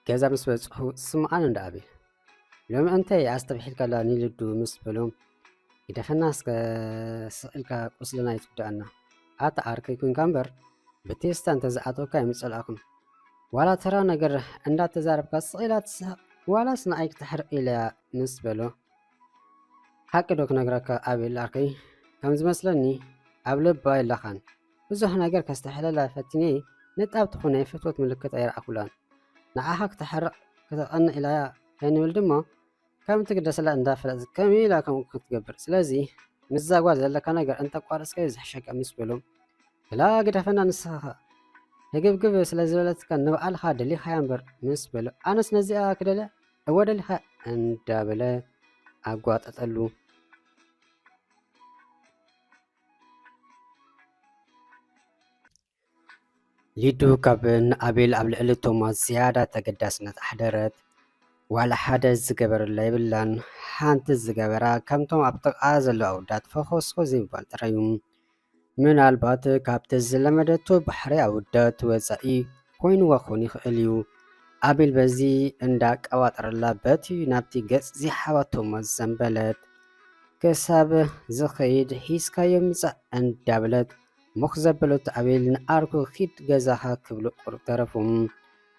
ገዛ ምስ በጽሑ ስምዓን እንዳ ኣቤል ሎሚ እንታይ ኣስተብሒልካላ ንልዱ ምስ በሎም ይደፈና እስከ ስቕኢልካ ቁስልና ይትጉዳኣና ኣታ ኣርከይ ኩንካ እምበር ብቴስታ እንተዝኣተወካ ይምጸልኣኩም ዋላ ተራ ነገር እንዳተዛረብካ ስቕኢላ ትስሕቕ ዋላስ ንኣይ ክትሕርቕ ኢለ ምስ በሎ ሓቂ ዶ ክነግረካ ኣቤል ኣርከይ ከም ዝመስለኒ ኣብ ልባ የላኻን ብዙሕ ነገር ከስተሕለላ ፈቲነ ንጣብ ትኾነ ፍትወት ምልክት ኣይረኣኩላን ንዓኻ ክትሕርቕ ክትቐንዕ ኢላያ ከይንብል ድማ ከም ትግደሰላ እንዳፈለጥ ከመይ ኢላ ከምኡ ክትገብር ስለዚ ምስ ዛጓል ዘለካ ነገር እንተቋረፅከ ዝሕሸከ ምስ በሎም ግላ ግደፈና ንስኻ ህግብግብ ስለ ዝበለትካ ንበዓልኻ ደሊኻያ እምበር ምስ በሎ ኣነስ ነዚኣ ክደለ እወ ደሊኻ እንዳበለ ኣጓጠጠሉ ሊዱ ካብ ንኣቤል ኣብ ልዕሊ ቶማስ ዝያዳ ተገዳስነት ኣሕደረት ዋላ ሓደ ዝገበረላ ይብላን ሓንቲ ዝገበራ ከምቶም ኣብ ጥቓ ዘለዉ ኣውዳት ፈኾስኮ ዘይባል ጥራዩ ምናልባት ካብቲ ዝለመደቶ ባሕሪ ኣውዳት ወፃኢ ኮይኑዋ ክኾን ይኽእል እዩ ኣቤል በዚ እንዳቀባጠረላ በቲ ናብቲ ገጽ ዝሓባ ቶማስ ዘንበለት ክሳብ ዝኸይድ ሒዝካዮ ምጻእ እንዳበለት ሙኽ ዘበሎት ኣቤል ንኣርኩ ኺድ ገዛኻ ክብሉ ቁርብ ተረፎም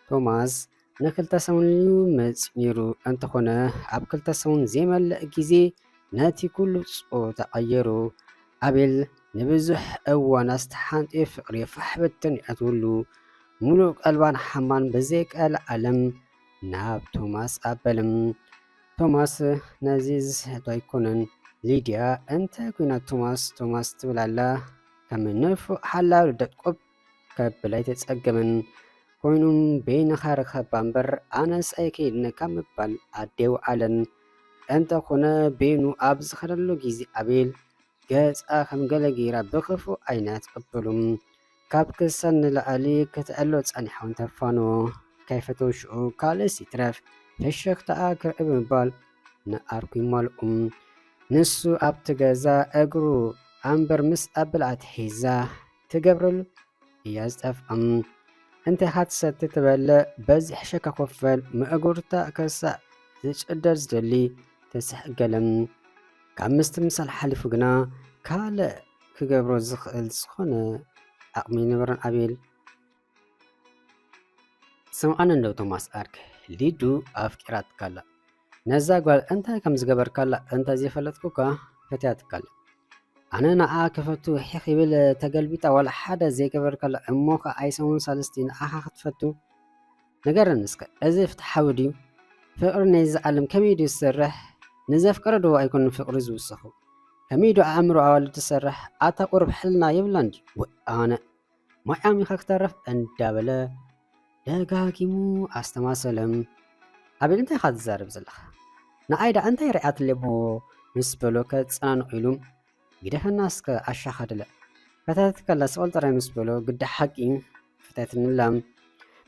ቶማስ ንክልተ ሰሙን መፂኒሩ እንተኾነ ኣብ ክልተ ሰሙን ዘይመልእ ጊዜ ነቲ ኩሉ ተቐየሩ ኣቤል ንብዙሕ እዋናት ሓንጢ ፍቕሪ ፋሕበትን ይኣትውሉ ሙሉእ ቀልባን ሓማን ብዘይቀል ዓለም ናብ ቶማስ ኣበለም ቶማስ ነዚ ዝስሕቶ ኣይኮነን ሊድያ እንታይ ኩናት ቶማስ ትብላላ ከም ንፉእ ሓላዊ ደቆብ ከብል ኣይተጸገመን ኮይኑም በይንኻ ረኸባ እምበር ኣነስ ኣይከይድነካ ምባል ኣዴው ዓለን እንተኾነ በይኑ ኣብ ዝኸደሉ ጊዜ ኣቤል ገጻ ከም ገለ ጌራ ብኽፉ ዓይና ትቕበሉም ካብ ክሰን ንላዕሊ ክትዕሎ ጸኒሖም ተፋንዎ ከይፈተው ሽዑ ካልእስ ይትረፍ ፍሽኽተኣ ክርኢ ብምባል ንኣርኩ ይማልኡም ንሱ ኣብቲ ገዛ እግሩ ኣንበር ምስ ኣብል ኣትሒዛ ትገብረሉ እያ ዝጠፍኦም እንታይ ሓትሰቲ ትበለ በዚ ሕሸካ ኮፈል ምእጉርታ ከሳእ ዝጭደር ዝደሊ ተስሕገለም ካብ ምስቲ ምሳል ሓሊፉ ግና ካልእ ክገብሮ ዝኽእል ዝኾነ ዓቕሚ ነበረን ኣቤል ስምዓን እንደው ቶማስ ኣርክ ሊዱ ኣፍቂራ ትካላ ነዛ ጓል እንታይ ከም ዝገበርካላ እንተዘይፈለጥኩካ ፈትያ ትካላ ኣነ ንዓ ክፈቱ ሕኽ ይብል ተገልቢጣ ዋላ ሓደ ዘይገበርካላ እሞኸ ኣይሰሙን ሳለስቲ ንኣኻ ክትፈቱ ነገርን እስከ እዚ ፍትሓዊ ድዩ ፍቕሪ ናይዚ ዓለም ከመይ ድዩ ዝሰርሕ ንዘፍቀረ ዶ ኣይኮንን ፍቕሪ ዝውስኹ ከመይ ዶ ኣእምሮ ኣዋልዱ ትሰርሕ ኣታ ቁርብ ሕልና የብላን ድዩ ኣነ ሞያም ኢኻ ክተረፍ እንዳበለ ደጋጊሙ ኣስተማሰለም ኣቤል እንታይ ኢኻ ትዛረብ ዘለኻ ንኣይዳ እንታይ ርኣት ለቦ ምስ በሎ ከጸናንዑ ኢሉ ግደፈና እስከ ኣሻኻ ድለ ፈታት ከላ ስቕል ጥራይ ምስ በሎ ግዳ ሓቂ ፍታትንላም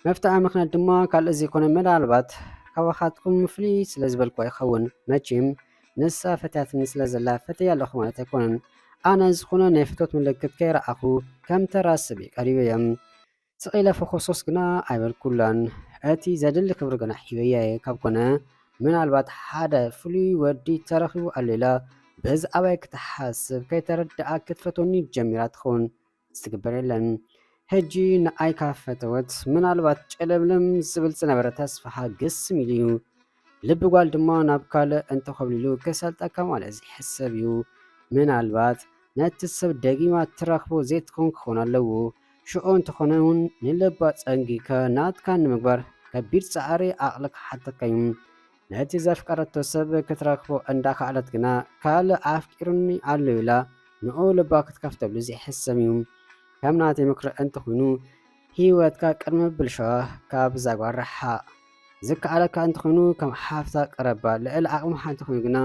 መፍትዓ ምኽንያት ድማ ካልእ ዘይኮነ ምናልባት ካባኻትኩም ፍልይ ስለ ዝበልኩ ይኸውን መቼም ንሳ ፈትያትኒ ስለ ዘላ ፈትያ ኣለኹ ማለት ኣይኮነን ኣነ ዝኾነ ናይ ፍትወት ምልክት ከይረኣኹ ከም ተራስብ ቀሪበ እዮም ስቕኢለ ፈኾሶስ ግና ኣይበልኩላን እቲ ዘድሊ ክብሪ ግና ሒበያየ ካብ ኮነ ምናልባት ሓደ ፍሉይ ወዲ ተረኺቡ ኣሌላ በዚ ኣባይ ክትሓስብ ከይተረድኣ ክትፈቶኒ ጀሚራ ትኸውን ዝትግበር የለን ሕጂ ንኣይ ካፈተወት ምናልባት ጨለምለም ዝብል ዝነበረ ተስፋኻ ግስም ኢሉ እዩ ልቢ ጓል ድማ ናብ ካልእ እንተኸብሊሉ ክሰልጠካ ማለት ዝሕሰብ እዩ ምናልባት ነቲ ሰብ ደጊማ ትረኽቦ ዘይትኮን ክኾን ኣለዎ ሽዑ እንተኾነ እውን ንልባ ጸንጊከ ናትካ ንምግባር ከቢድ ፃዕሪ ኣቕልካ ሓተካ እዩ ነቲ ዘፍቀረቶ ሰብ ክትረኽቦ እንዳካኣለት ግና ካልእ ኣፍቂሩኒ ኣሎ ኢላ ንኡ ልባ ክትከፍተብሉ ዘይሕሰብ እዩ ከም ናተይ ምክሪ እንተኾይኑ ህይወትካ ቅድሚ ብልሻዋ ካብ ዛጓል ረሓቕ ዝከኣለካ እንተኾይኑ ከም ሓፍታ ቀረባ ልዕሊ ዓቕምካ እንተኾይኑ ግና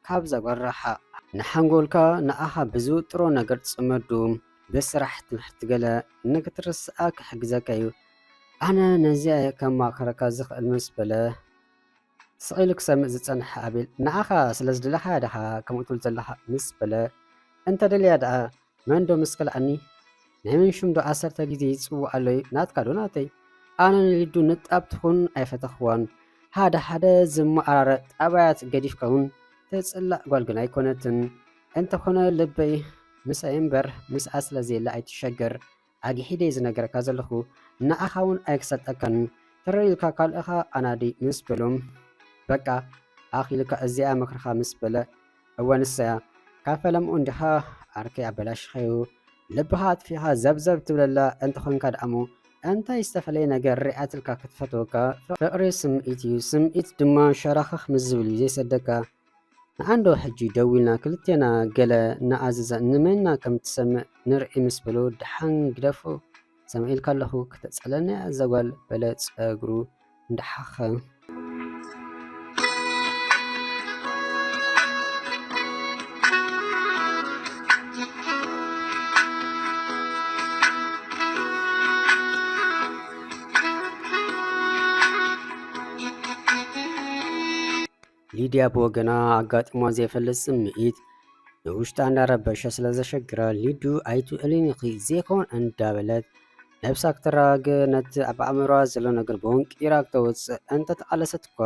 ካብ ዛጓል ረሓቕ ንሓንጎልካ ንኣኻ ብዝውጥሮ ነገር ትፅመዱ ብስራሕ ትምህርቲ ገለ ንክትርስኣ ክሕግዘካ እዩ ኣነ ነዚኣ ከማኽረካ ዝኽእል ምስ በለ ስቕኢሉ ክሰምዕ ዝጸንሐ ኣቤል ንኣኻ ስለ ዝደለኻ ድኻ ከምኡ ትብል ዘለኻ ምስ በለ እንተደልያ ደኣ መንዶ ምስ ከልኣኒ ናይ ምንሹም ዶ 10 ግዜ ይፅውዕ ኣሎ ናትካ ዶ ናተይ ኣነ ንሊዱ ንጣብ ትኹን ኣይፈተኽዋን ሓደ ዝመኣራረጥ ጣባያት ገዲፍካ እውን ተፅላእ ጓል ግን ኣይኮነትን እንተኾነ ልበይ ምስኣይ እምበር ምስኣ ስለዘየላ ኣይትሸገር ኣጊሒደ ዝነገረካ ዘለኹ ንኣኻ እውን ኣይክሰጠካን ተረዲልካ ካልእኻ ኣናዲ ምስ በሎም በቃ ኣኺልካ እዚኣ መክርኻ ምስ በለ እወንሰያ ካብ ፈለምኡ እንዲኻ ኣርከይ ኣበላሽኸዩ ልብኻ ኣጥፊኻ ዘብዘብ ትብለላ እንተኾንካ ደኣሞ እንታይ ዝተፈለየ ነገር ሪኣትልካ ክትፈትወካ ፍቅሪ ስምዒት እዩ ስምዒት ድማ ሸራኽኽ ምስ ዝብል እዩ ዘይሰደካ ንኣንዶ ሕጂ ደው ኢልና ክልቴና ገለ እናኣዘዘ ንመና ከም ትሰምዕ ንርኢ ምስ በሎ ድሓን ግደፎ ሰምዒልካ ኣለኹ ክተፀለኒ ዘጓል በለ ፀጉሩ እንዳሓኸ ሊድያ ብወገና ኣጋጢሟ ዘይፈልጥ ስምዒት ንውሽጣ እንዳረበሸ ስለዘሸግራ ሊዱ ኣይትውዕልን ኢኺ ዘይኮን እንዳበለት ነብሳ ክትራግ ነቲ ኣብ ኣእምሮኣ ዘሎ ነገር በወንቂራ ክተወፅእ እንተተቃለሰት እኳ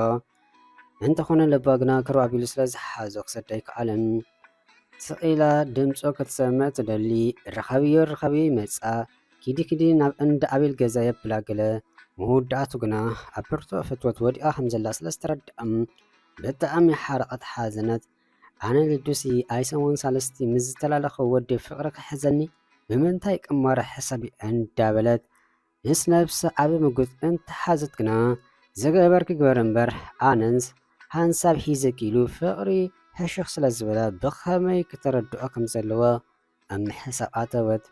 እንተኾነ ልባ ግና ክሩብ ኣቢሉ ስለዝሓዞ ክሰዳ ይከኣለን ስቂላ ድምፆ ክትሰምዕ ትደሊ ረኸብዮ መፃ ኪዲ ናብ እንዳ ኣቤል ገዛ የብላ ገለ መወዳእቱ ግና ኣብ ብርቱዕ ፍትወት ወዲኣ ከምዘላ ስለዝተረድኣም ብጣዕሚ ሓረቐት ሓዘነት ኣነ ልዱሲ ኣይሰሞን ሳለስቲ ምስ ዝተላለኸ ወዲ ፍቅሪ ክሕዘኒ ብምንታይ ቅማረ ሕሰቢ እንዳበለት ምስ ነብሲ ዓብ ምጉት እንትሓዘት ግና ዝገበርክ ግበር እምበር ኣነንስ ሃንሳብ ሒዘ ኪሉ ፍቅሪ ሕሽኽ ስለ ዝበለ ብኸመይ ክተረድኦ ከም ዘለዎ ኣብ ምሕሳብ ኣተወት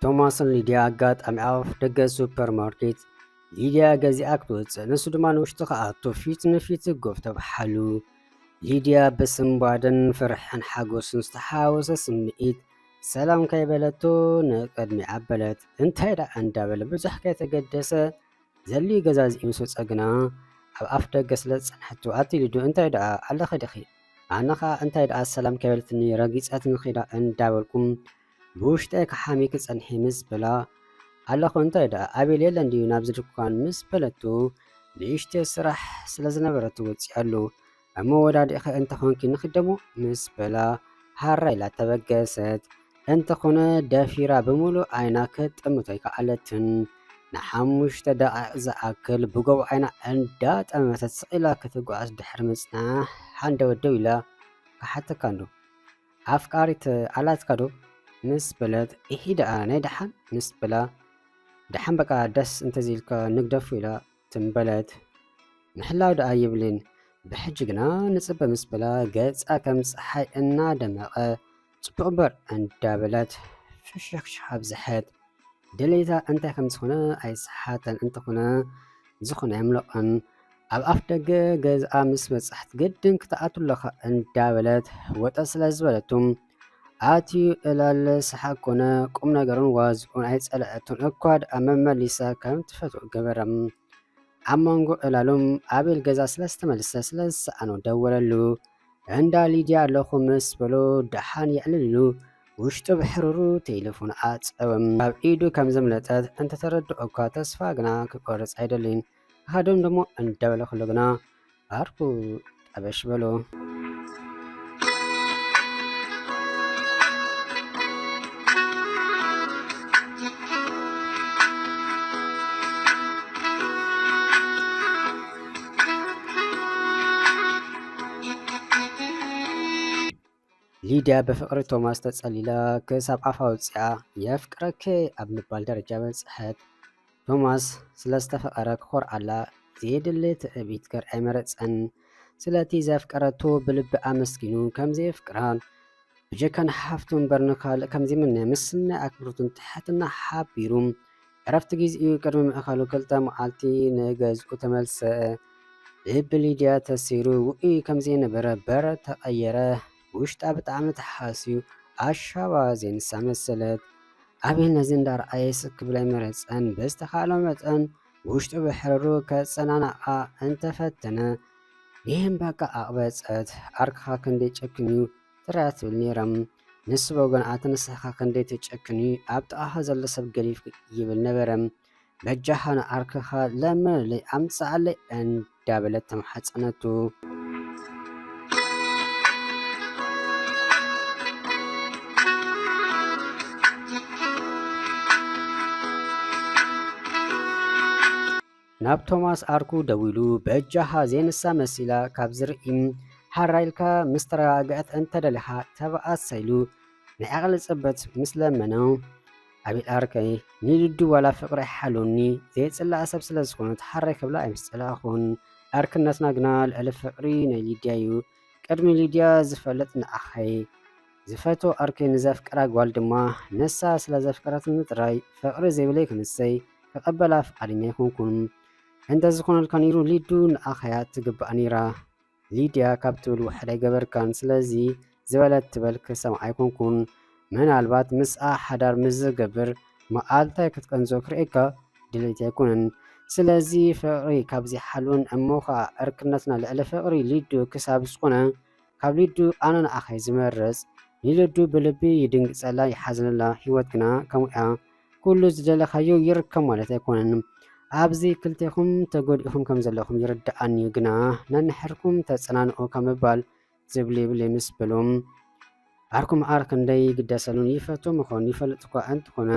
ቶማስን ሊድያ ኣጋጣሚ ኣፍ ደገ ሱፐርማርኬት ሊድያ ገዚኣ ክትወፅእ ንሱ ድማ ንውሽጢ ከኣቶ ፊት ንፊት ጎፍ ተባሓሉ ሊድያ ብስምባድን ፍርሕን ሓጎስን ዝተሓወሰ ስምዒት ሰላም ከይበለቶ ንቅድሚ ዓበለት እንታይ ዳ እንዳበለ ብዙሕ ከይተገደሰ ዘልዩ ገዛ እዚኡ ምስ ወፀ ግና ኣብ ኣፍ ደገ ስለ ዝፀንሐቱ ኣቲ ሊዱ እንታይ ዳ ኣለኸ ዲኺ ኣነኻ እንታይ ዳ ሰላም ከይበለትኒ ረጊፀትኒ ኺዳ እንዳበልኩም ብውሽጠይ ከሓሚ ክፀንሒ ምስ በላ ኣለኹ እንታይ ዳ ኣቤል የለ እንድዩ ናብዚ ድኳን ምስ በለቱ ንእሽተ ስራሕ ስለ ዝነበረቱ ወፂኣሉ እሞ ወዳዲእኸ እንተኾንኪ ንኽደሞ ምስ በላ ሃራ ኢላ ተበገሰት እንተኾነ ደፊራ ብምሉእ ዓይና ከጥምቶ ኣይከኣለትን ንሓሙሽተ ደቂቕ ዝኣክል ብጎብ ዓይና እንዳጠመተት ስቂላ ክትጓዓዝ ድሕሪ ምፅናሕ ሓንደ ወደው ኢላ ካሓተካ እንዶ ኣፍቃሪት ኣላትካ ዶ ምስ በለት ኢሒደኣ ናይ ደሓን ምስ በላ ደሓን በቃ ደስ እንተዚልካ ንግደፉ ኢላ ትንበለት ምሕላው ደኣ ይብልን ብሕጂ ግና ንፅበ ምስ በላ ገፃ ከም ፀሓይ እናደመቐ ፅቡቕ እምበር እንዳበለት ፍሽክሽሓ ብዝሐት ድሌታ እንታይ ከም ዝኾነ ኣይሰሓተን እንተኾነ ዝኾነ የምለቐን ኣብ ኣፍ ደገ ገዝኣ ምስ በፃሕት ግድን ክትኣቱለኻ እንዳበለት ወጠ ስለ ዝበለቱም ኣትዩ እላለ ሰሓቅ ኮነ ቁም ነገሩን ዋዝኡን ኣይፀልዐቱን እኳ ድኣ መመሊሳ ከም ትፈትኦ ገበረም ኣብ መንጎ እላሎም ኣቤል ገዛ ስለዝተመልሰ ስለዝሰኣኖ ደወለሉ እንዳ ሊድያ ኣለኹ ምስ በሎ ደሓን የዕልልሉ ውሽጡ ብሕሩሩ ቴሌፎን ኣፀወም ኣብ ኢዱ ከም ዘምለጠት እንተተረድኦ እኳ ተስፋ ግና ክቆርፅ ኣይደልን ካዶም ደሞ እንዳበለ ከሎ ግና ኣርኩ ጠበሽ በሎ ሊድያ ብፍቅሪ ቶማስ ተፀሊላ ክሳብ ኣፋ ውፅኣ የፍቅረከ ኣብ ምባል ደረጃ በፅሐት ቶማስ ስለዝተፈቐረ ክኮርዓላ ዘየድሊ ትዕቢት ገር ኣይመረፀን ስለቲ ዘፍቀረቶ ብልቢ ኣመስጊኑ ከምዘየፍቅራን ብጀካን ሓፍቱ እምበር ንካልእ ከምዘይምነ ምስና ኣክብሮቱን ትሕትና ሓቢሩ ዕረፍቲ ግዚኡ ቅድሚ ምእኻሉ ክልተ መዓልቲ ንገዝኡ ተመልሰ ልቢ ሊድያ ተሲሩ ውኡይ ከምዘይነበረ በረ ተቐየረ ውሽጣ ብጣዕሚ ተሓስዩ ኣሻባ ዘይንሳ መሰለት ኣቤል ነዚ እንዳረኣየ ስክብል ኣይመረፀን ብዝተኻእሎ መጠን ውሽጡ ብሕርሩ ከፀናንዓ እንተፈተነ ይህም በቃ ኣቕበፀት ኣርክኻ ክንደይ ጨክን እዩ ጥራያ ትብል ነይሮም ንስ በጎን ኣተንስኻ ክንደይ ትጨክን እዩ ኣብ ጥቓኻ ዘሎ ሰብ ገሊፍ ይብል ነበረም በጃኻ ንኣርክኻ ለመለይ ኣምፅዓለይ እንዳበለት ተማሓፀነቱ ናብ ቶማስ ኣርኩ ደው ኢሉ በእጃኻ ዘይንሳ መሲላ ካብ ዝርኢም ሓራይልካ ምስ ተረጋግዐት እንተደሊኻ ተበኣሰይሉ ናይ ዕቕሊ ፅበት ምስ ለመነ ኣቢል ኣርከይ ንልዱ ዋላ ፍቕሪ ሓሉኒ ዘይፅላእ ሰብ ስለ ዝኾነት ሓራይ ክብላ ኣይምስፅላኹን ኣርክነትና ግና ልዕሊ ፍቕሪ ናይ ሊድያ እዩ ቅድሚ ሊድያ ዝፈለጥ ንኣኸይ ዝፈቶ ኣርከይ ንዘፍቅራ ጓል ድማ ነሳ ስለ ዘፍቅረትኒ ጥራይ ፍቕሪ ዘይብለይ ክንሰይ ክቐበላ ፍቓደኛ ይኮንኩን እንተዝኾነልካ ነይሩ ሊዱ ንኣኸያ ትግባእ ነይራ ሊድያ ካብ ትብል ውሕድ ኣይገበርካን ስለዚ ዝበለት ትበል ክሰምዕ ኣይኮንኩን ምናልባት ምስኣ ሓዳር ምስ ዝገብር መዓልታይ ክትቀንዞ ክርእካ ድሌት ኣይኮነን ስለዚ ፍቕሪ ካብዚ ሓልውን እሞ ከዓ ዕርክነትና ልዕሊ ፍቕሪ ሊዱ ክሳብ ዝኾነ ካብ ሊዱ ኣነ ንኣኸይ ዝመርፅ ንልዱ ብልቢ ይድንግፀላ ይሓዝነላ ሂወት ግና ከምኡያ ኩሉ ዝደለኻዮ ይርከብ ማለት ኣይኮነን ኣብዚ ክልቴኹም ተጎዲእኹም ከም ዘለኹም ይርዳኣኒ ግና ነንሕርኩም ተፀናንኦ ከም ምባል ዝብል ይብል ምስ በሎም ኣርኩም ዓር ክንደይ ይግደሰሉን ይፈቱ ምኾን ይፈልጥ እኳ እንትኾነ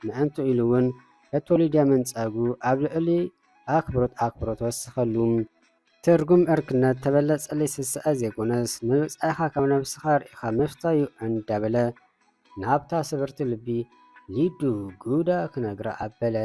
ምእንቱ ኢሉ እውን ፈቶ ሊድያ መንፃጉ ኣብ ልዕሊ ኣክብሮት ወስኸሉ ትርጉም ዕርክነት ተበለፀለይ ስስአ ዘይኮነስ ንምብፃይኻ ካብ ነብስኻ ርኢኻ ምፍታዩ እንዳበለ ናብታ ስብርቲ ልቢ ሊዱ ጉዳ ክነግራ ኣበለ